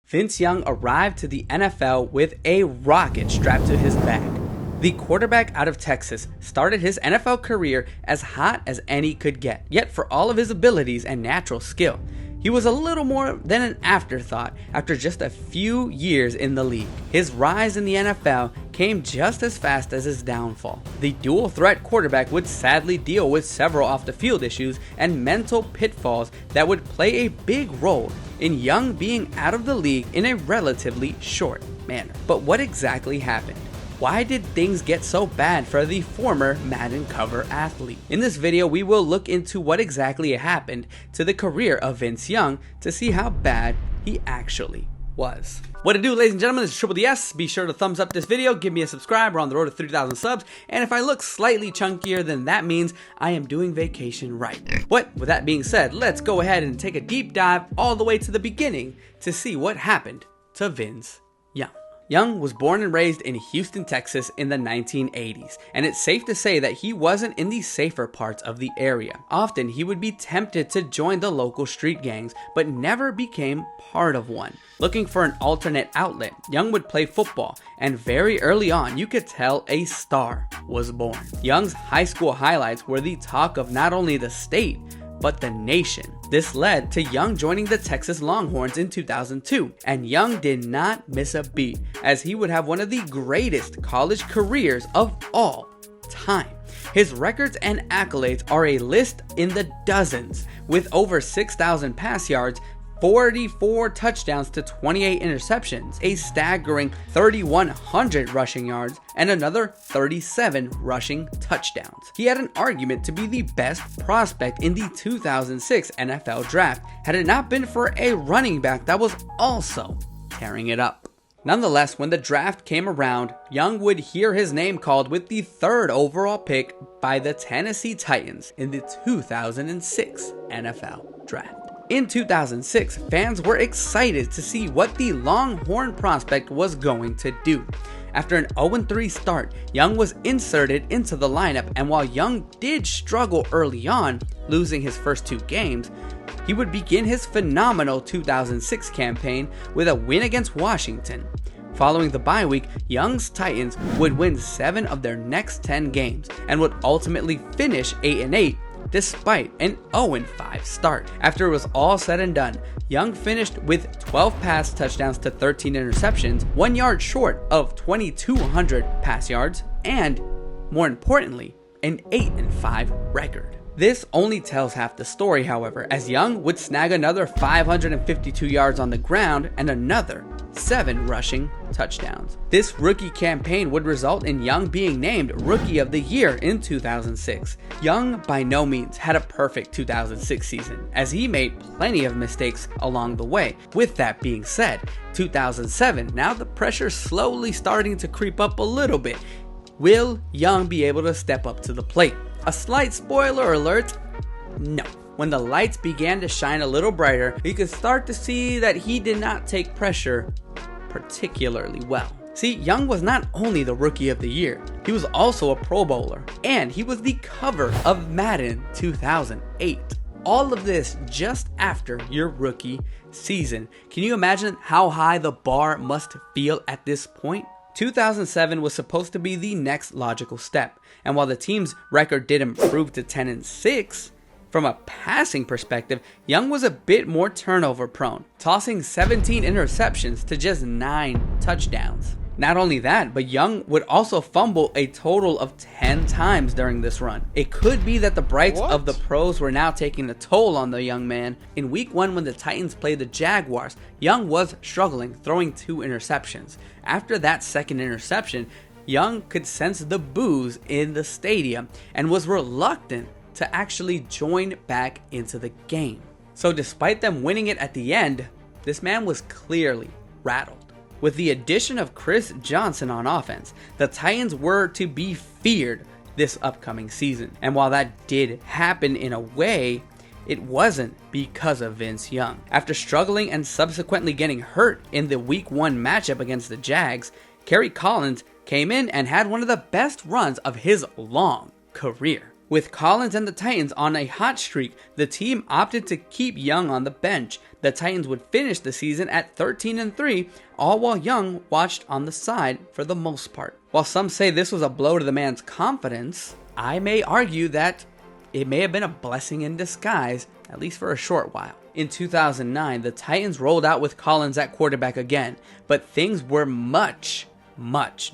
Vince Young arrived to the NFL with a rocket strapped to his back. The quarterback out of Texas started his NFL career as hot as any could get, yet for all of his abilities and natural skill, he was a little more than an afterthought after just a few years in the league. His rise in the NFL came just as fast as his downfall. The dual threat quarterback would sadly deal with several off the field issues and mental pitfalls that would play a big role in Young being out of the league in a relatively short manner. But what exactly happened? Why did things get so bad for the former Madden cover athlete? In this video, we will look into what exactly happened to the career of Vince Young to see how bad he actually was. What to do, ladies and gentlemen, this is Triple DS. Be sure to thumbs up this video, give me a subscribe. We're on the road to 3,000 subs, and if I look slightly chunkier, then that means I am doing vacation right. But with that being said, let's go ahead and take a deep dive all the way to the beginning to see what happened to Vince Young. Young was born and raised in Houston, Texas in the 1980s, and it's safe to say that he wasn't in the safer parts of the area. Often he would be tempted to join the local street gangs, but never became part of one. Looking for an alternate outlet, Young would play football, and very early on you could tell a star was born. Young's high school highlights were the talk of not only the state, but the nation. This led to Young joining the Texas Longhorns in 2002, and Young did not miss a beat, as he would have one of the greatest college careers of all time. His records and accolades are a list in the dozens, with over 6,000 pass yards, 44 touchdowns to 28 interceptions, a staggering 3,100 rushing yards, and another 37 rushing touchdowns. He had an argument to be the best prospect in the 2006 NFL draft, had it not been for a running back that was also tearing it up. Nonetheless, when the draft came around, Young would hear his name called with the 3rd overall pick by the Tennessee Titans in the 2006 NFL draft. In 2006, fans were excited to see what the Longhorn prospect was going to do. After an 0-3 start, Young was inserted into the lineup, and while Young did struggle early on, losing his first 2 games, he would begin his phenomenal 2006 campaign with a win against Washington. Following the bye week, Young's Titans would win 7 of their next 10 games and would ultimately finish 8-8 despite an 0-5 start. After it was all said and done, Young finished with 12 pass touchdowns to 13 interceptions, 1 yard short of 2,200 pass yards, and, more importantly, an 8-5 record. This only tells half the story, however, as Young would snag another 552 yards on the ground and another 7 rushing touchdowns. This rookie campaign would result in Young being named Rookie of the Year in 2006. Young by no means had a perfect 2006 season, as he made plenty of mistakes along the way. With that being said, 2007, now the pressure's slowly starting to creep up a little bit. Will Young be able to step up to the plate? A slight spoiler alert, no. When the lights began to shine a little brighter, you could start to see that he did not take pressure particularly well. See, Young was not only the Rookie of the Year, he was also a Pro Bowler, and he was the cover of Madden 2008. All of this just after your rookie season. Can you imagine how high the bar must feel at this point? 2007 was supposed to be the next logical step, and while the team's record did improve to 10-6, from a passing perspective, Young was a bit more turnover prone, tossing 17 interceptions to just 9 touchdowns. Not only that, but Young would also fumble a total of 10 times during this run. It could be that the brights of the pros were now taking a toll on the young man. In week 1, when the Titans played the Jaguars, Young was struggling, throwing 2 interceptions. After that second interception, Young could sense the boos in the stadium and was reluctant to actually join back into the game. So despite them winning it at the end, this man was clearly rattled. With the addition of Chris Johnson on offense, the Titans were to be feared this upcoming season. And while that did happen in a way, it wasn't because of Vince Young. After struggling and subsequently getting hurt in the week 1 matchup against the Jags, Kerry Collins came in and had one of the best runs of his long career. With Collins and the Titans on a hot streak, the team opted to keep Young on the bench. The Titans would finish the season at 13-3, all while Young watched on the side for the most part. While some say this was a blow to the man's confidence, I may argue that it may have been a blessing in disguise, at least for a short while. In 2009, the Titans rolled out with Collins at quarterback again, but things were much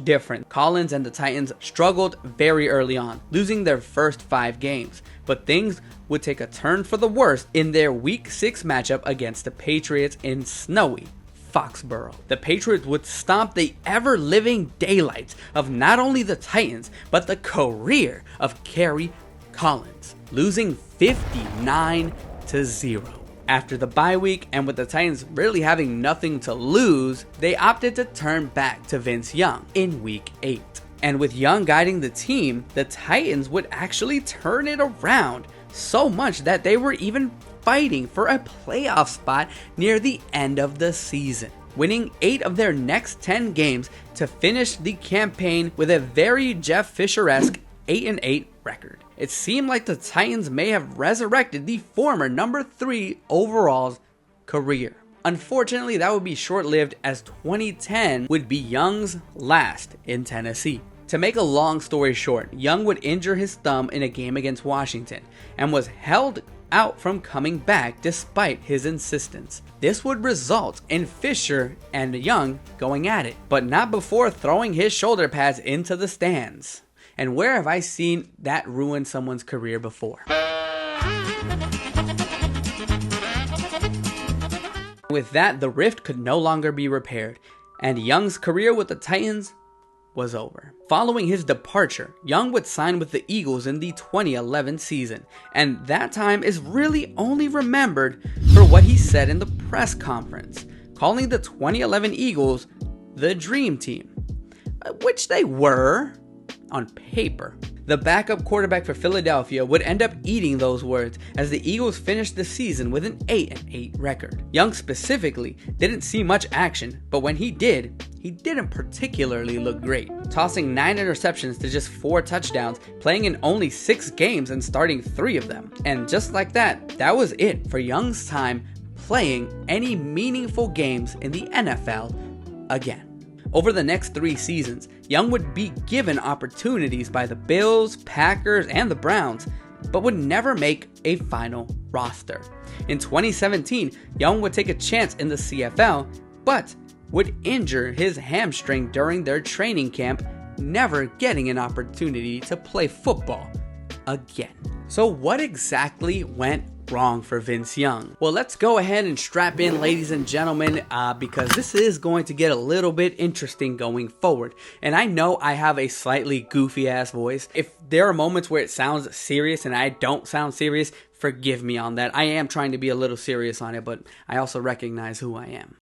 different. Collins and the Titans struggled very early on, losing their first 5 games, but things would take a turn for the worse in their Week 6 matchup against the Patriots in snowy Foxborough. The Patriots would stomp the ever-living daylights of not only the Titans, but the career of Kerry Collins, losing 59-0. After the bye week, and with the Titans really having nothing to lose, they opted to turn back to Vince Young in Week 8. And with Young guiding the team, the Titans would actually turn it around so much that they were even fighting for a playoff spot near the end of the season, winning 8 of their next 10 games to finish the campaign with a very Jeff Fisher-esque 8-8 record. It seemed like the Titans may have resurrected the former number 3 overall's career. Unfortunately, that would be short-lived, as 2010 would be Young's last in Tennessee. To make a long story short, Young would injure his thumb in a game against Washington and was held out from coming back despite his insistence. This would result in Fisher and Young going at it, but not before throwing his shoulder pads into the stands. And where have I seen that ruin someone's career before? With that, the rift could no longer be repaired, and Young's career with the Titans was over. Following his departure, Young would sign with the Eagles in the 2011 season, and that time is really only remembered for what he said in the press conference, calling the 2011 Eagles the Dream Team, which they were on paper. The backup quarterback for Philadelphia would end up eating those words, as the Eagles finished the season with an 8-8 record. Young specifically didn't see much action, but when he did, he didn't particularly look great, tossing 9 interceptions to just 4 touchdowns, playing in only 6 games and starting 3 of them. And just like that, that was it for Young's time playing any meaningful games in the NFL again. Over the next 3 seasons, Young would be given opportunities by the Bills, Packers, and the Browns, but would never make a final roster. In 2017, Young would take a chance in the CFL, but would injure his hamstring during their training camp, never getting an opportunity to play football again. So what exactly went wrong for Vince Young? Well, let's go ahead and strap in, ladies and gentlemen, because this is going to get a little bit interesting going forward. And I know I have a slightly goofy ass voice. If there are moments where it sounds serious and I don't sound serious, forgive me on that. I am trying to be a little serious on it, but I also recognize who I am.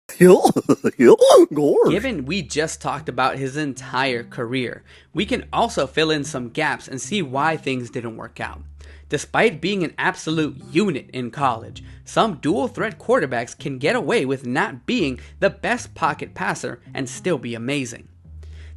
Given we just talked about his entire career, we can also fill in some gaps and see why things didn't work out. Despite being an absolute unit in college, some dual threat quarterbacks can get away with not being the best pocket passer and still be amazing.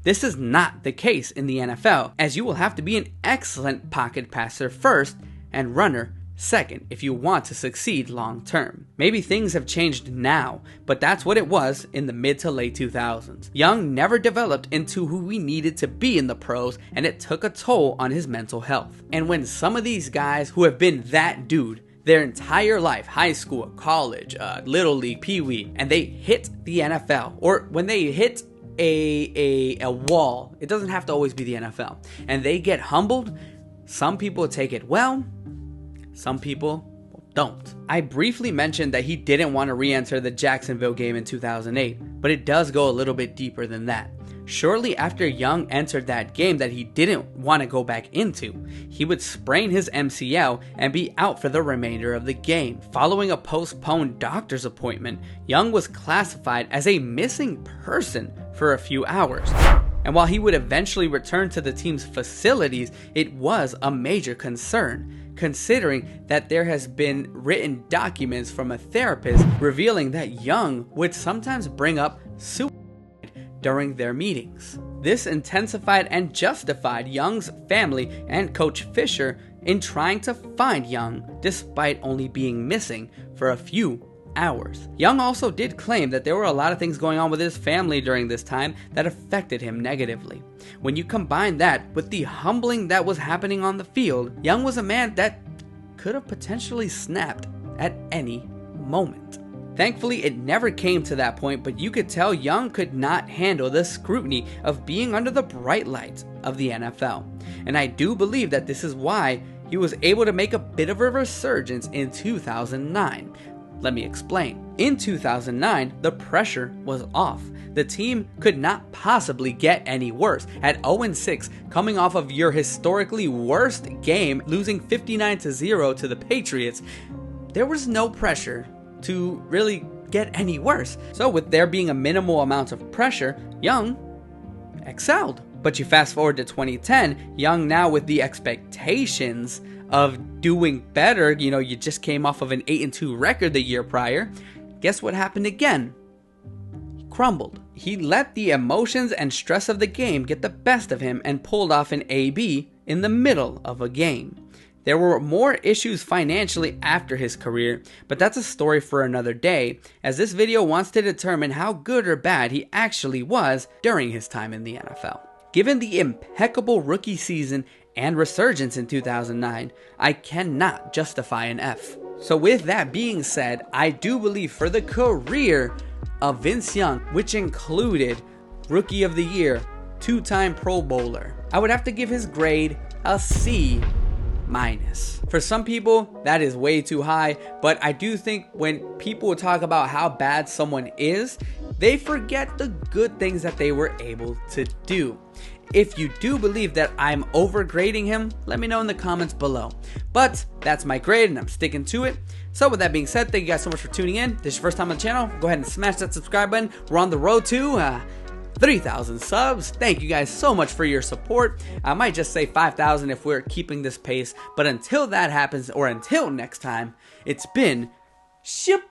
This is not the case in the NFL, as you will have to be an excellent pocket passer first and runner second if you want to succeed long term. Maybe things have changed now, but that's what it was in the mid to late 2000s. Young never developed into who he needed to be in the pros, and it took a toll on his mental health. And when some of these guys who have been that dude their entire life, high school, college, little league, pee-wee, and they hit the NFL, or when they hit a wall, it doesn't have to always be the NFL, and they get humbled, some people take it well, some people don't. I briefly mentioned that he didn't want to re-enter the Jacksonville game in 2008, but it does go a little bit deeper than that. Shortly after Young entered that game that he didn't want to go back into, he would sprain his MCL and be out for the remainder of the game. Following a postponed doctor's appointment, Young was classified as a missing person for a few hours. And while he would eventually return to the team's facilities, it was a major concern, considering that there has been written documents from a therapist revealing that Young would sometimes bring up suicide during their meetings. This intensified and justified Young's family and Coach Fisher in trying to find Young despite only being missing for a few hours. Young also did claim that there were a lot of things going on with his family during this time that affected him negatively. When you combine that with the humbling that was happening on the field, Young was a man that could have potentially snapped at any moment. Thankfully, it never came to that point, but you could tell Young could not handle the scrutiny of being under the bright lights of the NFL. And I do believe that this is why he was able to make a bit of a resurgence in 2009. Let me explain. In 2009, the pressure was off. The team could not possibly get any worse. At 0-6, coming off of your historically worst game, losing 59-0 to the Patriots, there was no pressure to really get any worse. So with there being a minimal amount of pressure, Young excelled. But you fast forward to 2010, Young now with the expectations of doing better, you just came off of an 8-2 record the year prior. Guess what happened again? He crumbled. He let the emotions and stress of the game get the best of him and pulled off an AB in the middle of a game. There were more issues financially after his career, but that's a story for another day, as this video wants to determine how good or bad he actually was during his time in the NFL. Given the impeccable rookie season and resurgence in 2009, I cannot justify an F. So with that being said, I do believe for the career of Vince Young, which included Rookie of the Year, 2-time Pro Bowler, I would have to give his grade a C-. For some people, that is way too high, but I do think when people talk about how bad someone is, they forget the good things that they were able to do. If you do believe that I'm overgrading him, let me know in the comments below. But that's my grade and I'm sticking to it. So with that being said, thank you guys so much for tuning in. If this is your first time on the channel, go ahead and smash that subscribe button. We're on the road to 3,000 subs. Thank you guys so much for your support. I might just say 5,000 if we're keeping this pace. But until that happens, or until next time, it's been Shiboya.